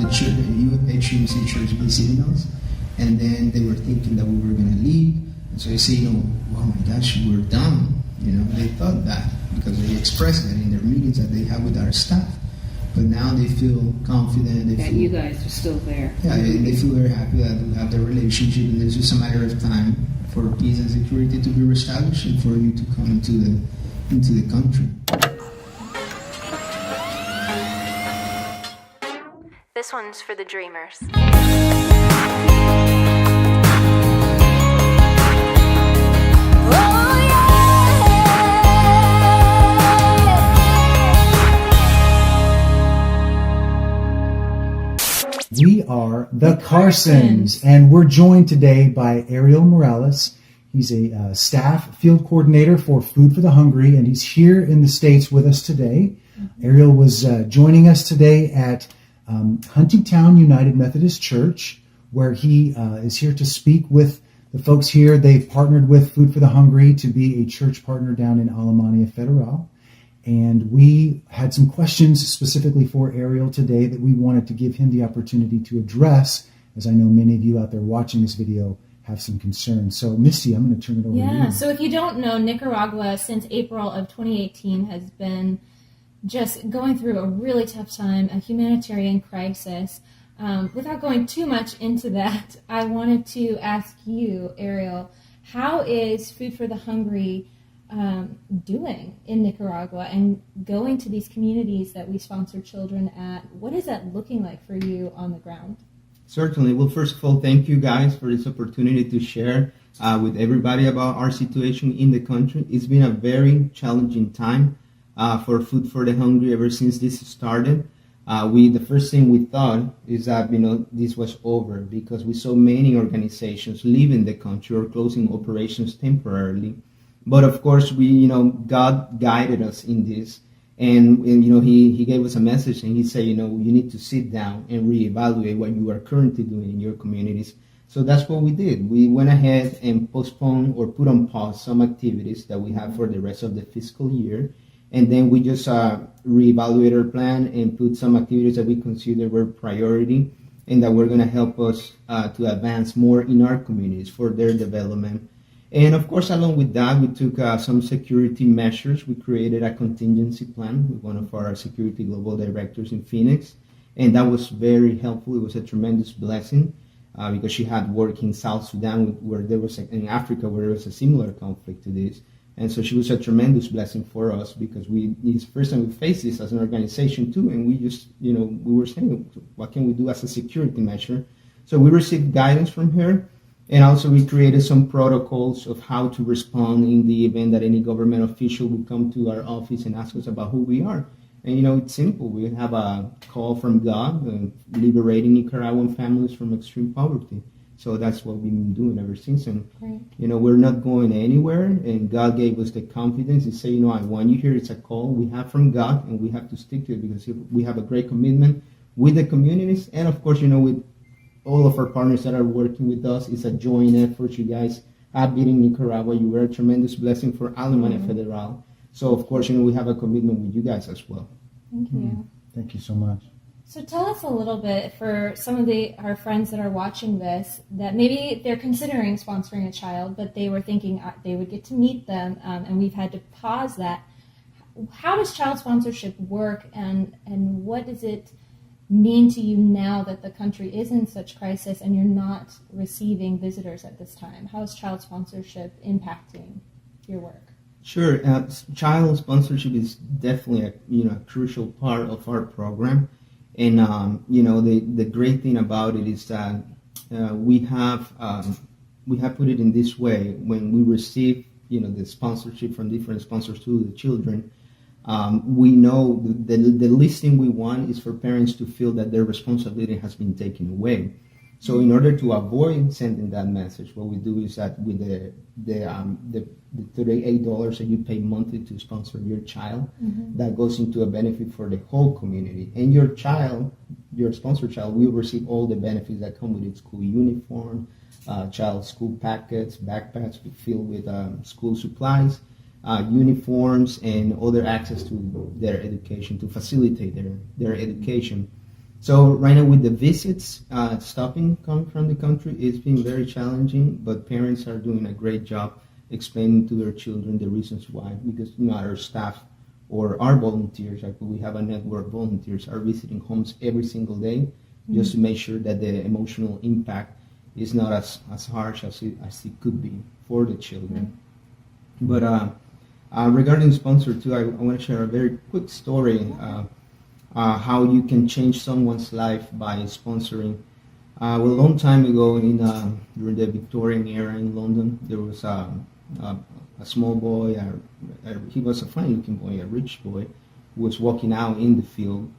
church, HUMC church visiting us, and then they were thinking that we were going to leave. And so they say, oh my gosh, we're done. They thought that because they expressed that in their meetings that they have with our staff. But now they feel confident. That you guys are still there. Yeah, they feel very happy that we have the relationship, and it's just a matter of time for peace and security to be reestablished and for you to come into the country. This one's for the dreamers. We are the Carsons, and we're joined today by Ariel Morales. He's a staff field coordinator for Food for the Hungry, and he's here in the States with us today. Ariel was joining us today at Huntingtown United Methodist Church, where he is here to speak with the folks here. They've partnered with Food for the Hungry to be a church partner down in Alemania Federal. And we had some questions specifically for Ariel today that we wanted to give him the opportunity to address, as I know many of you out there watching this video have some concerns. So, Misty, I'm going to turn it over to you. Yeah, so if you don't know, Nicaragua, since April of 2018, has been just going through a really tough time, a humanitarian crisis. Without going too much into that, I wanted to ask you, Ariel, how is Food for the Hungry doing in Nicaragua and going to these communities that we sponsor children at? What is that looking like for you on the ground? Certainly. Well, first of all, thank you guys for this opportunity to share with everybody about our situation in the country. It's been a very challenging time for Food for the Hungry ever since this started. The first thing we thought is that this was over because we saw many organizations leaving the country or closing operations temporarily. But of course, God guided us in this, and He gave us a message, and He said, you need to sit down and reevaluate what you are currently doing in your communities. So that's what we did. We went ahead and postponed or put on pause some activities that we have for the rest of the fiscal year, and then we just reevaluated our plan and put some activities that we consider were priority and that were going to help us to advance more in our communities for their development. And of course, along with that, we took some security measures. We created a contingency plan with one of our security global directors in Phoenix, and that was very helpful. It was a tremendous blessing because she had worked in South Sudan, in Africa, where there was a similar conflict to this. And so she was a tremendous blessing for us because it's the first time we faced this as an organization too, and we just, we were saying, what can we do as a security measure? So we received guidance from her. And also we created some protocols of how to respond in the event that any government official would come to our office and ask us about who we are. And it's simple. We have a call from God, liberating Nicaraguan families from extreme poverty. So that's what we've been doing ever since. And, we're not going anywhere. And God gave us the confidence to say, I want you here. It's a call we have from God, and we have to stick to it because we have a great commitment with the communities. And, of course, with all of our partners that are working with us. It's a joint effort. You guys have been in Nicaragua. You were a tremendous blessing for Alemania Federal. So, of course, we have a commitment with you guys as well. Thank you. Thank you so much. So tell us a little bit for some of our friends that are watching this, that maybe they're considering sponsoring a child, but they were thinking they would get to meet them, and we've had to pause that. How does child sponsorship work, and what does it mean to you now that the country is in such crisis and you're not receiving visitors at this time? How is child sponsorship impacting your work? Sure. Child sponsorship is definitely a crucial part of our program. And, the great thing about it is that we have put it in this way. When we receive, the sponsorship from different sponsors to the children, we know the least thing we want is for parents to feel that their responsibility has been taken away. So in order to avoid sending that message, what we do is that with the $38 that you pay monthly to sponsor your child, that goes into a benefit for the whole community. And your child, your sponsored child, will receive all the benefits that come with it: school uniform, child school packets, backpacks filled with school supplies, uniforms, and other access to their education to facilitate their education. So right now with the visits stopping coming from the country, it's been very challenging, but parents are doing a great job explaining to their children the reasons why, because our staff or our volunteers, like we have a network of volunteers, are visiting homes every single day just to make sure that the emotional impact is not as harsh as it could be for the children. But regarding sponsor too, I want to share a very quick story how you can change someone's life by sponsoring. Well, a long time ago during the Victorian era in London, there was a small boy, he was a fine-looking boy, a rich boy, who was walking out in the field.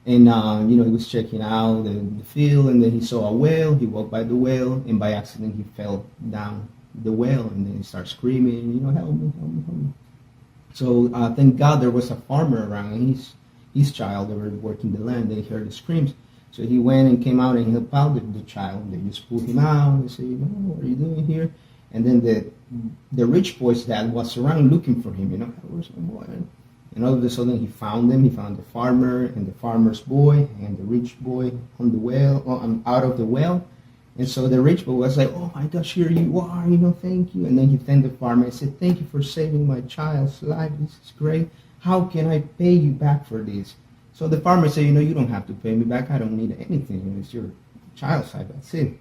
And, he was checking out the field, and then he saw a whale. He walked by the whale, and by accident he fell down the whale, and then he started screaming, help me, help me, help me. So thank God there was a farmer around, and his child, they were working the land, they heard the screams. So he went and came out and helped out the child. They just pulled him out. They said, what are you doing here? And then the rich boy's dad was around looking for him, where's my boy? And all of a sudden he found them. He found the farmer and the farmer's boy and the rich boy on the whale, out of the well. And so the rich boy was like, oh my gosh, here you are, thank you. And then he thanked the farmer and said, thank you for saving my child's life. This is great. How can I pay you back for this? So the farmer said, you don't have to pay me back. I don't need anything. It's your child's life. That's it.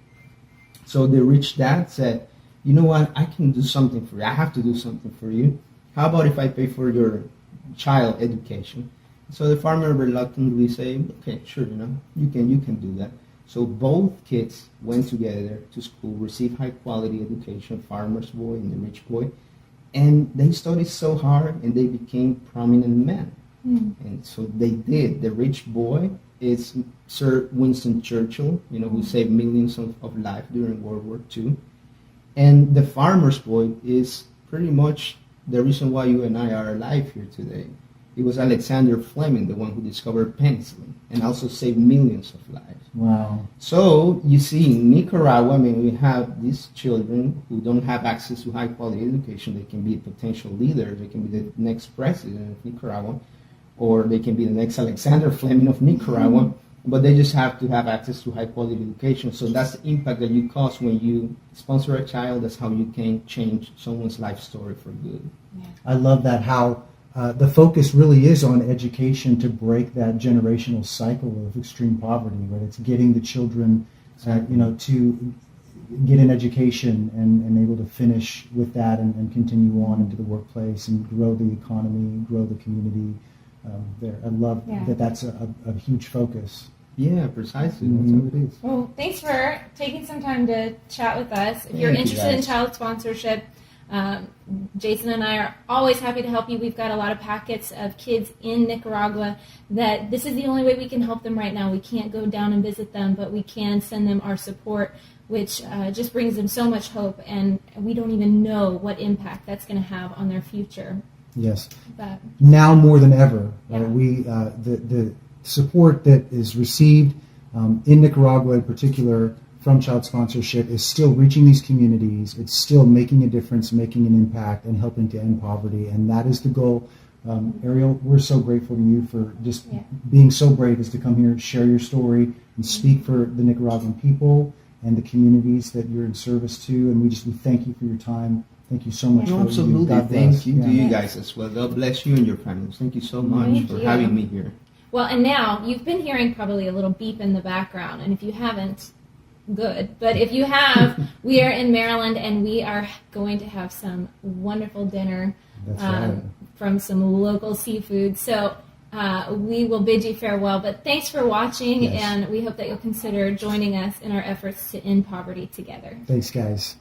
So the rich dad said, you know what? I can do something for you. I have to do something for you. How about if I pay for your child education? So the farmer reluctantly said, okay, sure, you can do that. So both kids went together to school, received high quality education, farmer's boy and the rich boy. And they studied so hard and they became prominent men. And so they did. The rich boy is Sir Winston Churchill, who saved millions of lives during World War II. And the farmer's boy is pretty much the reason why you and I are alive here today. It was Alexander Fleming, the one who discovered penicillin, and also saved millions of lives. Wow. So you see, in Nicaragua, we have these children who don't have access to high-quality education. They can be potential leaders. They can be the next president of Nicaragua, or they can be the next Alexander Fleming of Nicaragua. But they just have to have access to high-quality education. So that's the impact that you cause when you sponsor a child. That's how you can change someone's life story for good. Yeah. I love that, how the focus really is on education to break that generational cycle of extreme poverty, right? It's getting the children, to get an education and able to finish with that and continue on into the workplace and grow the economy, grow the community. I love that that's a huge focus. Yeah, precisely. That's how it is. Well, thanks for taking some time to chat with us. If you're interested in child sponsorship, Jason and I are always happy to help you. We've got a lot of packets of kids in Nicaragua that this is the only way we can help them right now. We can't go down and visit them, but we can send them our support, which just brings them so much hope, and we don't even know what impact that's going to have on their future. Yes. But now more than ever, Yeah. The support that is received in Nicaragua in particular from child sponsorship is still reaching these communities. It's still making a difference, making an impact, and helping to end poverty. And that is the goal. Ariel, we're so grateful to you for just being so brave as to come here, share your story, and speak for the Nicaraguan people and the communities that you're in service to. And we thank you for your time. Thank you so much. No, for absolutely. God Thank bless. you to Yeah. you guys as well. God bless you and your families. Thank you so much Thank for you. having me here. Well, and now you've been hearing probably a little beep in the background, and if you haven't, good. But if you have, we are in Maryland, and we are going to have some wonderful dinner That's right. from some local seafood. So we will bid you farewell. But thanks for watching, Yes. and we hope that you'll consider joining us in our efforts to end poverty together. Thanks, guys.